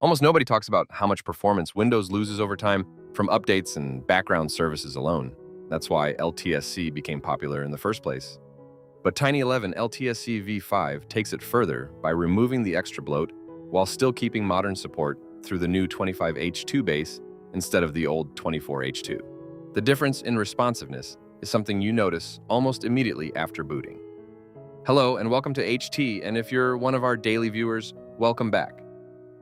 Almost nobody talks about how much performance Windows loses over time from updates and background services alone. That's why LTSC became popular in the first place. But Tiny 11 LTSC v5 takes it further by removing the extra bloat while still keeping modern support through the new 25H2 base instead of the old 24H2. The difference in responsiveness is something you notice almost immediately after booting. Hello and welcome to HT, and if you're one of our daily viewers, welcome back.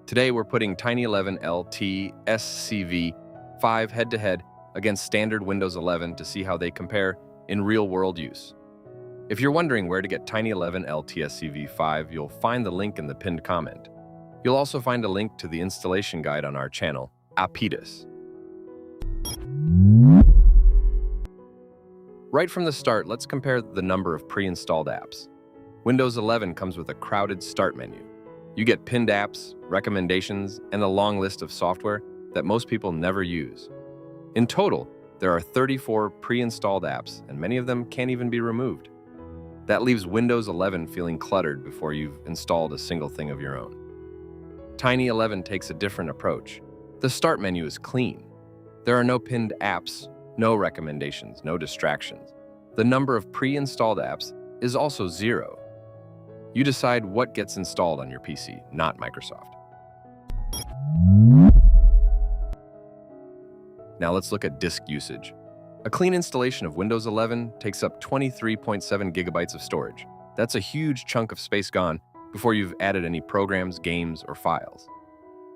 Today we're putting Tiny 11 LTSC v5 head-to-head against standard Windows 11 to see how they compare in real-world use. If you're wondering where to get Tiny 11 LTSC v5, you'll find the link in the pinned comment. You'll also find a link to the installation guide on our channel, Apidus. Right from the start, let's compare the number of pre-installed apps. Windows 11 comes with a crowded start menu. You get pinned apps, recommendations, and a long list of software that most people never use. In total, there are 34 pre-installed apps, and many of them can't even be removed. That leaves Windows 11 feeling cluttered before you've installed a single thing of your own. Tiny 11 takes a different approach. The start menu is clean. There are no pinned apps, no recommendations, no distractions. The number of pre-installed apps is also 0. You decide what gets installed on your PC, not Microsoft. Now let's look at disk usage. A clean installation of Windows 11 takes up 23.7 gigabytes of storage. That's a huge chunk of space gone before you've added any programs, games, or files.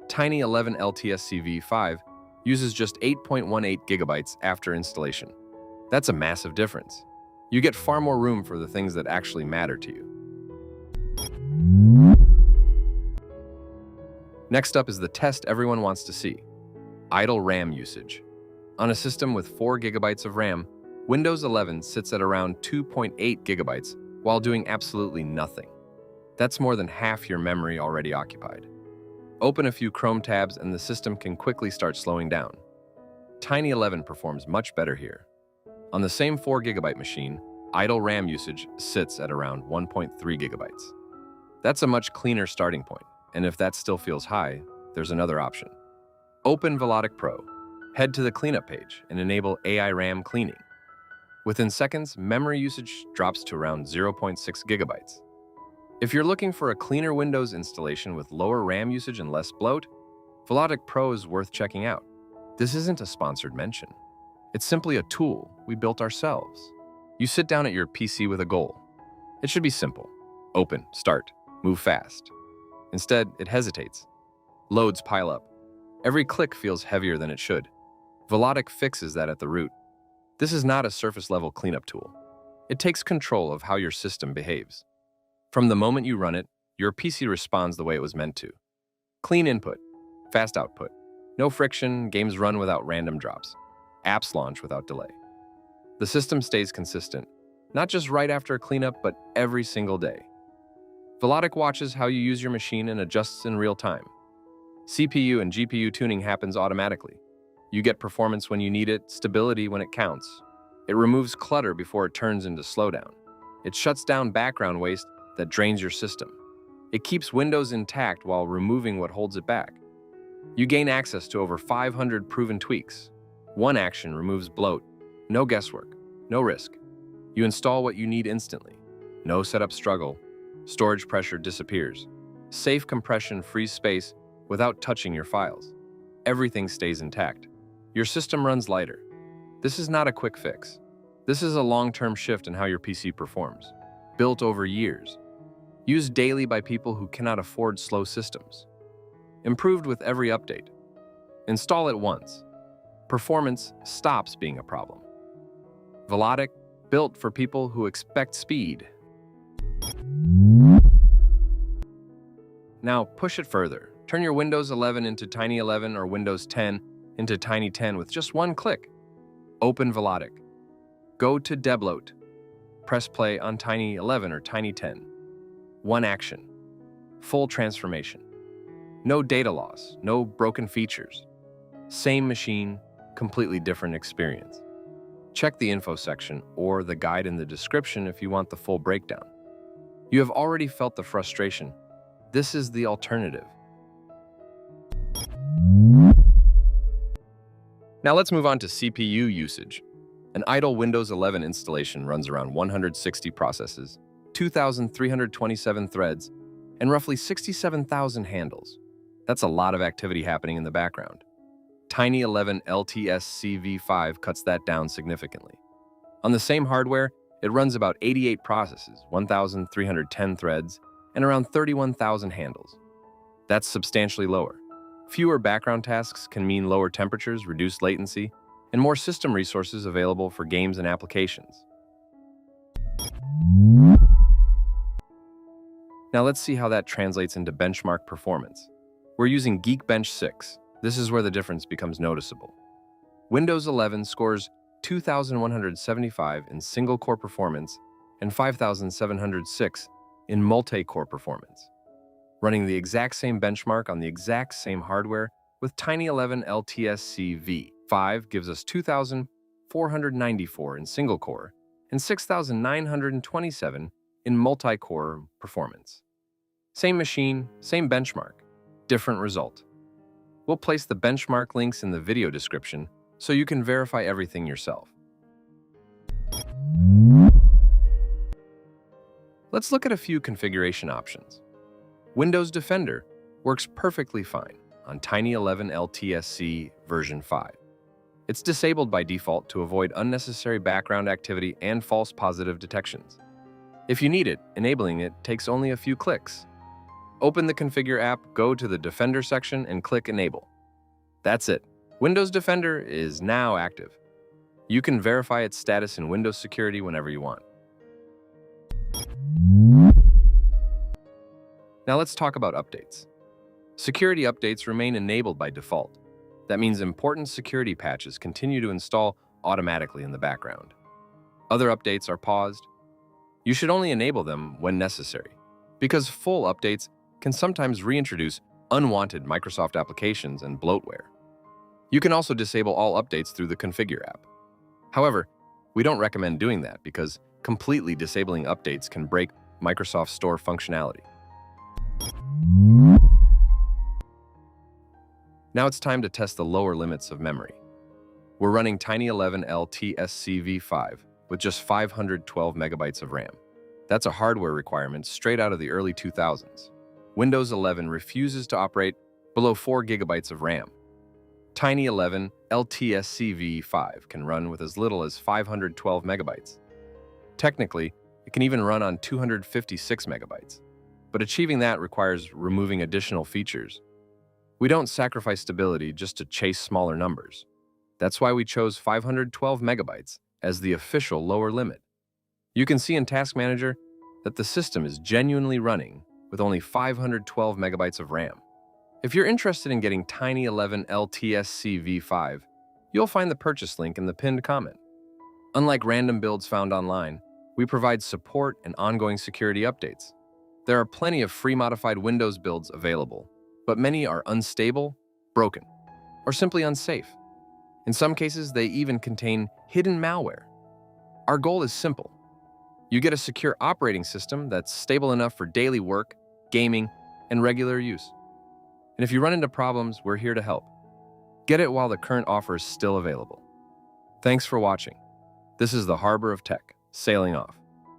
Tiny 11 LTSC v5 uses just 8.18 gigabytes after installation. That's a massive difference. You get far more room for the things that actually matter to you. Next up is the test everyone wants to see: idle RAM usage. On a system with 4 gigabytes of RAM, Windows 11 sits at around 2.8 gigabytes while doing absolutely nothing. That's more than half your memory already occupied. Open a few Chrome tabs and the system can quickly start slowing down. Tiny 11 performs much better here. On the same 4 gigabyte machine, idle RAM usage sits at around 1.3 gigabytes. That's a much cleaner starting point, and if that still feels high, there's another option. Open Velotic Pro, head to the cleanup page, and enable AI RAM cleaning. Within seconds, memory usage drops to around 0.6 gigabytes. If you're looking for a cleaner Windows installation with lower RAM usage and less bloat, Velotic Pro is worth checking out. This isn't a sponsored mention. It's simply a tool we built ourselves. You sit down at your PC with a goal. It should be simple: open, start, move fast. Instead, it hesitates. Loads pile up. Every click feels heavier than it should. Velotic fixes that at the root. This is not a surface-level cleanup tool. It takes control of how your system behaves. From the moment you run it, your PC responds the way it was meant to. Clean input, fast output. No friction, games run without random drops. Apps launch without delay. The system stays consistent, not just right after a cleanup, but every single day. Velotic watches how you use your machine and adjusts in real time. CPU and GPU tuning happens automatically. You get performance when you need it, stability when it counts. It removes clutter before it turns into slowdown. It shuts down background waste that drains your system. It keeps Windows intact while removing what holds it back. You gain access to over 500 proven tweaks. One action removes bloat. No guesswork, no risk. You install what you need instantly. No setup struggle. Storage pressure disappears. Safe compression frees space without touching your files. Everything stays intact. Your system runs lighter. This is not a quick fix. This is a long-term shift in how your PC performs, built over years. Used daily by people who cannot afford slow systems. Improved with every update. Install it once. Performance stops being a problem. Velotic, built for people who expect speed. Now push it further. Turn your Windows 11 into Tiny 11 or Windows 10 into Tiny 10 with just one click. Open Velotic. Go to debloater. Press play on Tiny 11 or Tiny 10. One action. Full transformation. No data loss, no broken features. Same machine, completely different experience. Check the info section or the guide in the description if you want the full breakdown. You have already felt the frustration. This is the alternative. Now let's move on to CPU usage. An idle Windows 11 installation runs around 160 processes, 2,327 threads, and roughly 67,000 handles. That's a lot of activity happening in the background. Tiny 11 LTSC v5 cuts that down significantly. On the same hardware, it runs about 88 processes, 1,310 threads, and around 31,000 handles. That's substantially lower. Fewer background tasks can mean lower temperatures, reduced latency, and more system resources available for games and applications. Now let's see how that translates into benchmark performance. We're using Geekbench 6. This is where the difference becomes noticeable. Windows 11 scores 2,175 in single-core performance and 5,706 in multi-core performance. Running the exact same benchmark on the exact same hardware with Tiny 11 LTSC v5 gives us 2,494 in single-core and 6,927 in multi-core performance. Same machine, same benchmark, different result. We'll place the benchmark links in the video description so you can verify everything yourself. Let's look at a few configuration options. Windows Defender works perfectly fine on Tiny 11 LTSC version 5. It's disabled by default to avoid unnecessary background activity and false positive detections. If you need it, enabling it takes only a few clicks. Open the Configure app, go to the Defender section, and click Enable. That's it. Windows Defender is now active. You can verify its status in Windows Security whenever you want. Now let's talk about updates. Security updates remain enabled by default. That means important security patches continue to install automatically in the background. Other updates are paused. You should only enable them when necessary, because full updates can sometimes reintroduce unwanted Microsoft applications and bloatware. You can also disable all updates through the Configure app. However, we don't recommend doing that because completely disabling updates can break Microsoft Store functionality. Now it's time to test the lower limits of memory. We're running Tiny 11 LTSC v5 with just 512 megabytes of RAM. That's a hardware requirement straight out of the early 2000s. Windows 11 refuses to operate below 4 gigabytes of RAM. Tiny 11 LTSC v5 can run with as little as 512 megabytes. Technically, it can even run on 256 megabytes. But achieving that requires removing additional features. We don't sacrifice stability just to chase smaller numbers. That's why we chose 512 megabytes as the official lower limit. You can see in Task Manager that the system is genuinely running with only 512 megabytes of RAM. If you're interested in getting Tiny 11 LTSC v5, you'll find the purchase link in the pinned comment. Unlike random builds found online, we provide support and ongoing security updates. There are plenty of free modified Windows builds available, but many are unstable, broken, or simply unsafe. In some cases, they even contain hidden malware. Our goal is simple. You get a secure operating system that's stable enough for daily work, gaming, and regular use. And if you run into problems, we're here to help. Get it while the current offer is still available. Thanks for watching. This is the Harbor of Tech, sailing off.